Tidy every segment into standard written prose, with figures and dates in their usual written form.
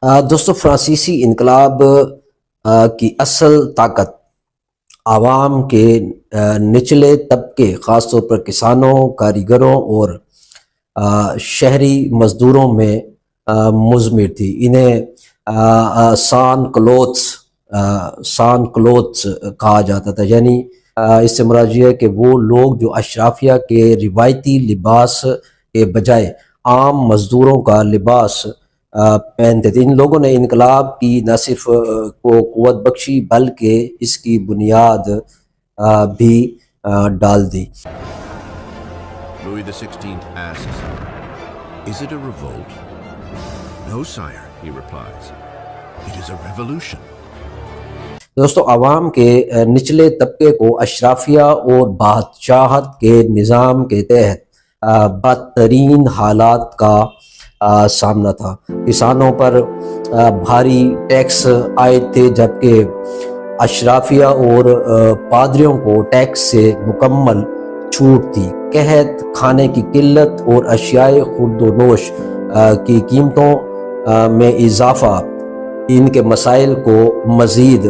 دوستو فرانسیسی انقلاب کی اصل طاقت عوام کے نچلے طبقے، خاص طور پر کسانوں، کاریگروں اور شہری مزدوروں میں مضمر تھی۔ انہیں سان کلوتس کہا جاتا تھا، یعنی اس سے مراد یہ ہے کہ وہ لوگ جو اشرافیہ کے روایتی لباس کے بجائے عام مزدوروں کا لباس پہنتے تھے۔ ان لوگوں نے انقلاب کی نہ صرف کو قوت بخشی بلکہ اس کی بنیاد بھی ڈال دی۔ Louis XVI asks, "Is it a revolt?" "No, sire," he replies. "It is a revolution." دوستو عوام کے نچلے طبقے کو اشرافیہ اور بادشاہت کے نظام کے تحت بدترین حالات کا سامنا تھا۔ کسانوں پر بھاری ٹیکس عائد تھے، جبکہ اشرافیہ اور پادریوں کو ٹیکس سے مکمل چھوٹ تھی۔ قحط، کھانے کی قلت اور اشیاء خورد و نوش کی قیمتوں میں اضافہ ان کے مسائل کو مزید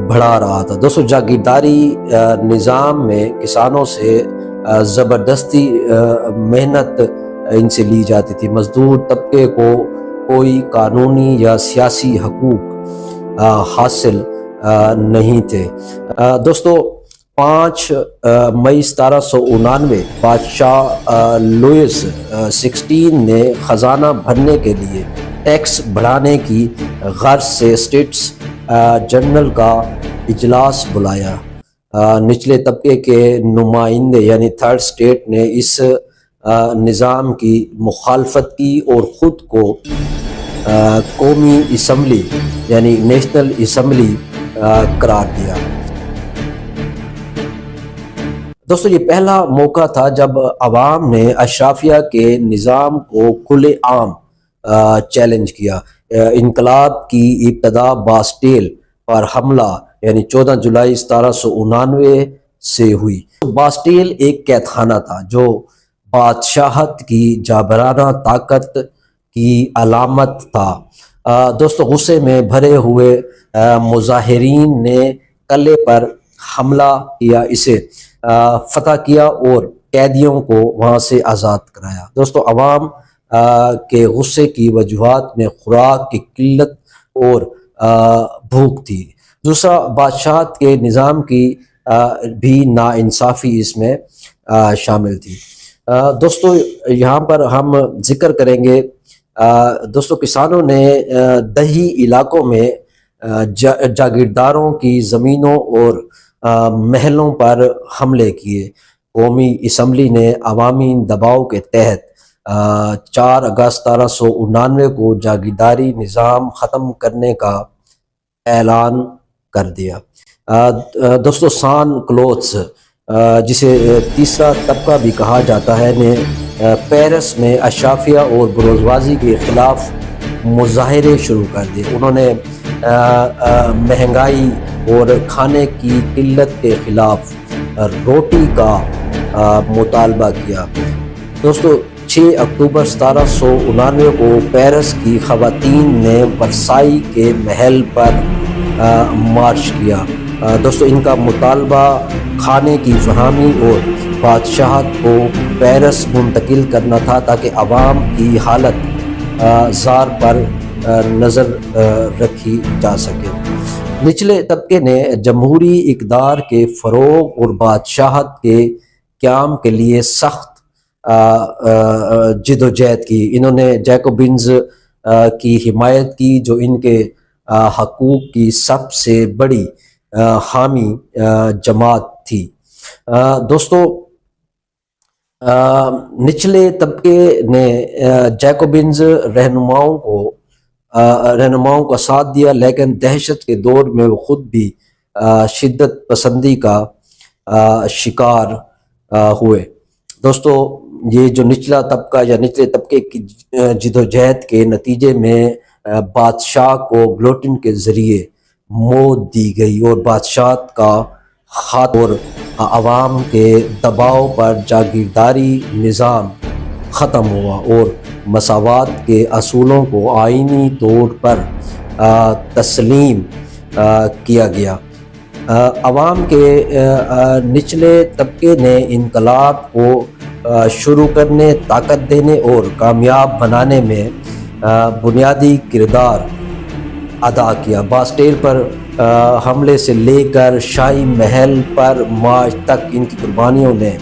بڑھا رہا تھا۔ دوستو جاگیرداری نظام میں کسانوں سے زبردستی محنت ان سے لی جاتی تھی۔ مزدور طبقے کو کوئی قانونی یا سیاسی حقوق حاصل نہیں تھے۔ دوستو 5 مئی 1799 بادشاہ لوئس 16 نے خزانہ بھرنے کے لیے ٹیکس بڑھانے کی غرض سے اسٹیٹس جنرل کا اجلاس بلایا۔ نچلے طبقے کے نمائندے یعنی تھرڈ اسٹیٹ نے اس نظام کی مخالفت کی اور خود کو قومی اسمبلی یعنی نیشنل اسمبلی قرار دیا۔ دوستو یہ پہلا موقع تھا جب عوام نے اشرافیہ کے نظام کو کھلے عام چیلنج کیا۔ انقلاب کی ابتدا باسٹیل پر حملہ یعنی 14 جولائی 1799 سے ہوئی۔ باسٹیل ایک قید خانہ تھا جو بادشاہت کی جابرانہ طاقت کی علامت تھا۔ دوستو غصے میں بھرے ہوئے مظاہرین نے قلعے پر حملہ کیا، اسے فتح کیا اور قیدیوں کو وہاں سے آزاد کرایا۔ دوستو عوام کے غصے کی وجوہات میں خوراک کی قلت اور بھوک تھی۔ دوسرا بادشاہت کے نظام کی بھی ناانصافی اس میں شامل تھی۔ دوستو یہاں پر ہم ذکر کریں گے، دوستو کسانوں نے دیہی علاقوں میں جاگیرداروں کی زمینوں اور محلوں پر حملے کیے۔ قومی اسمبلی نے عوامی دباؤ کے تحت 4 اگست 1799 کو جاگیرداری نظام ختم کرنے کا اعلان کر دیا۔ دوستو سان کلوتس جسے تیسرا طبقہ بھی کہا جاتا ہے نے پیرس میں اشرافیہ اور بروزوازی کے خلاف مظاہرے شروع کر دیے۔ انہوں نے مہنگائی اور کھانے کی قلت کے خلاف روٹی کا مطالبہ کیا۔ دوستو 6 اکتوبر 1799 کو پیرس کی خواتین نے ورسائی کے محل پر مارچ کیا۔ دوستو ان کا مطالبہ کھانے کی فراہمی اور بادشاہت کو پیرس منتقل کرنا تھا تاکہ عوام کی حالت زار پر نظر رکھی جا سکے۔ نچلے طبقے نے جمہوری اقدار کے فروغ اور بادشاہت کے قیام کے لیے سخت جدوجہد کی۔ انہوں نے جیکوبنز کی حمایت کی جو ان کے حقوق کی سب سے بڑی حامی جماعت تھی۔ دوستو نچلے طبقے نے جیکوبنز رہنماؤں کا ساتھ دیا، لیکن دہشت کے دور میں وہ خود بھی شدت پسندی کا شکار ہوئے۔ دوستو یہ جو نچلا طبقہ یا نچلے طبقے کی جدوجہد کے نتیجے میں بادشاہ کو گلوٹن کے ذریعے موت دی گئی اور بادشاہت کا خاتمہ اور عوام کے دباؤ پر جاگیرداری نظام ختم ہوا اور مساوات کے اصولوں کو آئینی طور پر تسلیم کیا گیا۔ عوام کے نچلے طبقے نے انقلاب کو شروع کرنے، طاقت دینے اور کامیاب بنانے میں بنیادی کردار ادا کیا۔ باسٹیل پر حملے سے لے کر شاہی محل پر مارچ تک ان کی قربانیوں نے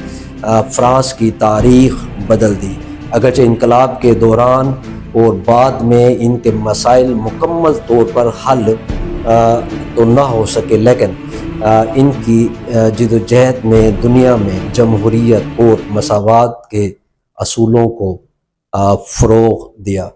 فرانس کی تاریخ بدل دی۔ اگرچہ انقلاب کے دوران اور بعد میں ان کے مسائل مکمل طور پر حل تو نہ ہو سکے، لیکن ان کی جدوجہد نے دنیا میں جمہوریت اور مساوات کے اصولوں کو فروغ دیا۔